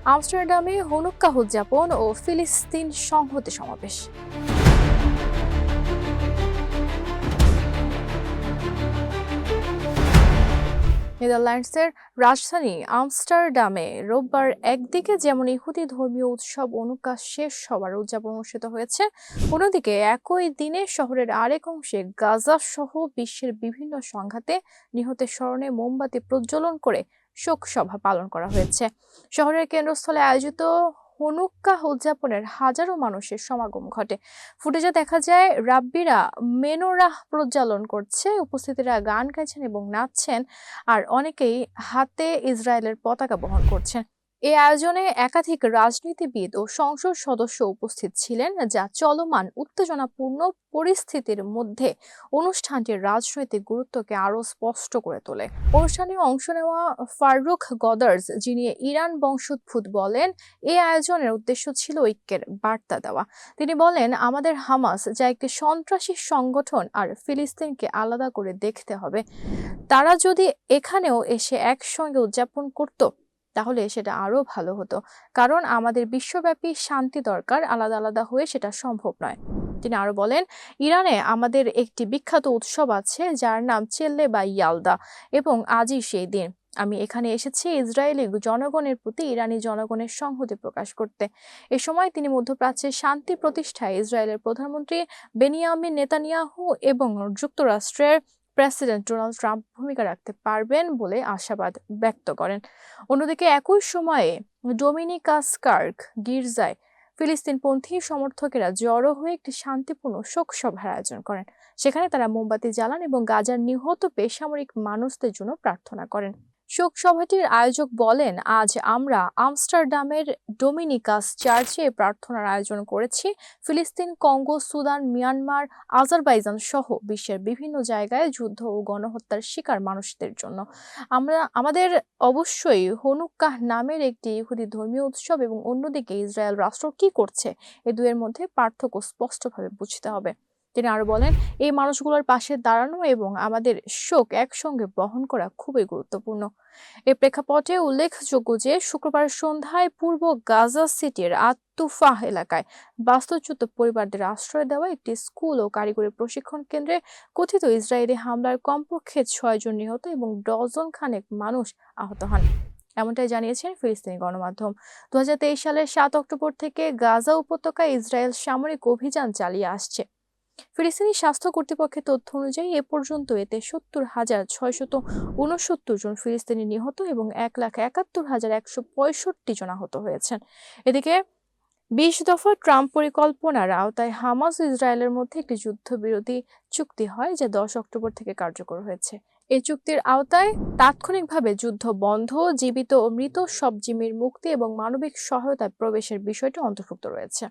আমস্টারডামে Hanukkah উদযাপন ও ফিলিস্তিন সংহতি সমাবেশ। নেদারল্যান্ডসের রাজধানী আমস্টারডামে রোববার একদিকে যেমন ইহুদি ধর্মীয় উৎসব অনুকা শেষ হওয়ার উদযাপন অনুষ্ঠিত হয়েছে, অন্যদিকে একই দিনে শহরের আরেক অংশে গাজা সহ বিশ্বের বিভিন্ন সংঘাতে নিহতের স্মরণে মোমবাতি প্রজ্বলন করে শোক সভা পালন করা হয়েছে। শহরের কেন্দ্রস্থলে আয়োজিত হানুক্কাহ উদযাপনের হাজারো মানুষের সমাগম ঘটে। ফুটেজে দেখা যায় রাব্বিরা মেনোরাহ প্রজ্বালন করছে, উপস্থিতিরা গান গাইছেন এবং নাচছেন, আর অনেকেই হাতে ইসরায়েলের পতাকা বহন করছেন। এই আয়োজনে একাধিক রাজনীতিবিদ ও সংসদ সদস্য উপস্থিত ছিলেন, যা চলমান উত্তেজনাপূর্ণ পরিস্থিতির মধ্যে অনুষ্ঠানটির রাজনৈতিক গুরুত্বকে আরও স্পষ্ট করে তোলে। অনুষ্ঠানে অংশ নেওয়া ফারুক গদার্স, যিনি ইরান বংশোদ্ভূত, বলেন এই আয়োজনের উদ্দেশ্য ছিল ঐক্যের বার্তা দেওয়া। তিনি বলেন, আমাদের হামাস, যা একটি সন্ত্রাসী সংগঠন, আর ফিলিস্তিনকে আলাদা করে দেখতে হবে। তারা যদি এখানেও এসে একসঙ্গে উদযাপন করত তাহলে সেটা আরো ভালো হতো, কারণ আমাদের বিশ্বব্যাপী শান্তি দরকার, আলাদা আলাদা হয়ে সেটা সম্ভব নয়। তিনি আরো বলেন, ইরানে আমাদের একটি বিখ্যাত উৎসব আছে যার নাম চেল্লে বা ইয়ালদা, এবং আজই সেই দিন। আমি এখানে এসেছি ইসরায়েলি জনগণের প্রতি ইরানি জনগণের সংহতি প্রকাশ করতে। এ সময় তিনি মধ্যপ্রাচ্যের শান্তি প্রতিষ্ঠায় ইসরায়েলের প্রধানমন্ত্রী বেনিয়ামিন নেতানিয়াহু এবং যুক্তরাষ্ট্রের প্রেসিডেন্ট ডোনাল্ড ট্রাম্প ভূমিকা রাখতে পারবেন বলে আশাবাদ ব্যক্ত করেন। অন্যদিকে একই সময়ে ডোমিনিকাস কার্ক গির্জায় ফিলিস্তিনপন্থী সমর্থকেরা জড়ো হয়ে একটি শান্তিপূর্ণ শোক সভার আয়োজন করেন। সেখানে তারা মোমবাতি জ্বালান এবং গাজার নিহত বেসামরিক মানুষদের জন্য প্রার্থনা করেন। শোক সভাটির আয়োজক বলেন, আজ আমরা আমস্টারডামের ডোমিনিকাস চার্চে প্রার্থনার আয়োজন করেছি ফিলিস্তিন, কঙ্গো, সুদান, মিয়ানমার, আজারবাইজান সহ বিশ্বের বিভিন্ন জায়গায় যুদ্ধ ও গণহত্যার শিকার মানুষদের জন্য। আমাদের অবশ্যই হানুক্কাহ নামের একটি ইহুদি ধর্মীয় উৎসব এবং অন্যদিকে ইসরায়েল রাষ্ট্র কি করছে, এ দুয়ের মধ্যে পার্থক্য স্পষ্টভাবে বুঝতে হবে। তিনি আরো বলেন, এই মানুষগুলোর পাশে দাঁড়ানো এবং আমাদের শোক একসঙ্গে বহন করা খুবই গুরুত্বপূর্ণ। এ প্রেক্ষাপটে উল্লেখযোগ্য যে শুক্রবার সন্ধ্যায় পূর্ব গাজা সিটির আত্তুফাহ এলাকায় বাস্তুচ্যুত পরিবারদের আশ্রয় দেওয়া একটি স্কুল ও কারিগরি প্রশিক্ষণ কেন্দ্রে কথিত ইসরায়েলি হামলার কমপক্ষে 6 জন নিহত এবং ডজন খানেক মানুষ আহত হন, এমনটাই জানিয়েছেন ফিলিস্তিনি গণমাধ্যম। 2023 সালের 7 অক্টোবর থেকে গাজা উপত্যকায় ইসরায়েল সামরিক অভিযান চালিয়ে আসছে। ফিলিস্তিনি স্বাস্থ্য কর্তৃপক্ষের তথ্য অনুযায়ী এ পর্যন্ত এতে 70,669 জন ফিলিস্তিনি নিহত এবং 1,71,165 জন আহত হয়েছেন। এদিকে 20 দফা ট্রাম্প পরিকল্পনার আওতায় হামাস ও ইসরায়েলের মধ্যে একটি যুদ্ধবিরতি চুক্তি হয়, যা 10 অক্টোবর থেকে কার্যকর হয়েছে। এই চুক্তির আওতায় তাৎক্ষণিকভাবে যুদ্ধ বন্ধ, জীবিত ও মৃত সব জিম্মির মুক্তি এবং মানবিক সহায়তায় প্রবেশের বিষয়টি অন্তর্ভুক্ত রয়েছে।